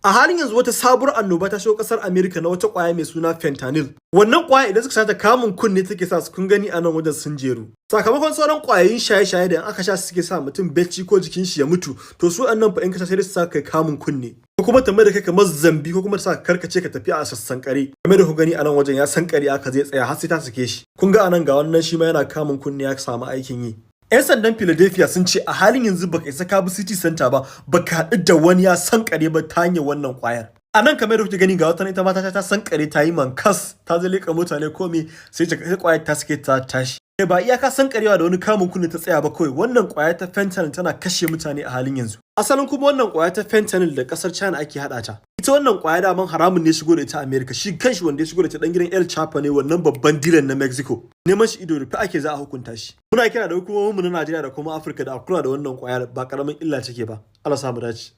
A halin yanzu wata sabuwar annoba ta shigo kasar America na wata kwaya mai suna fentanyl. Wannan kwaya idan suka sha kamun kunne take sa su kun gani a nan wajen sun jeru. Sakamakon sauran kwayoyin shaye-shaye da aka sha suke sa mutum bacci ko jikin shi ya mutu, to su annan fa in ka sha sai su sa kai kamun kunne. Ko kuma ta mai da kai kamar zambi ko kuma ta sa karkace ka tafi a sassan kare. Kamar da ku gani a nan wajen ya san kare aka zai tsaya har sai ta sake shi. Kun ga anan ga wannan shi ma yana kamun kunne ya samu aikin yi. 'Yan sandan Philadelphia sun ce a halin yanzu baka isa ka bi city center ba, baka haɗu da wani ya sankare ba ta hanyar wannan kwayar. A nan kamar da kuke gani ga wata ita ma ta sankare ta yi mankas ta zai leƙa mutane komai sai ta kwayar ta suke ta tashi. Ba iyaka sankarewa da wani kamun kunne ta tsaya ba kawai, wannan kwaya ta fentanyl tana kashe mutane a halin yanzu. Asalin kuma wannan kwaya ta fentanyl da kasar China ake hada ta. Ita wannan kwaya daman haramun ne shigo da ita America, shi kanshi wanda ya shigo da ita dan gidan El Chapo ne, wannan babban dilan na Mexico. Neman shi ido rufe ake za a hukunta shi. Muna kira da hukumomin mu na Najeriya da kuma Afirka da Akula da wannan kwaya ba karamin illa take ba. Allah samu dace.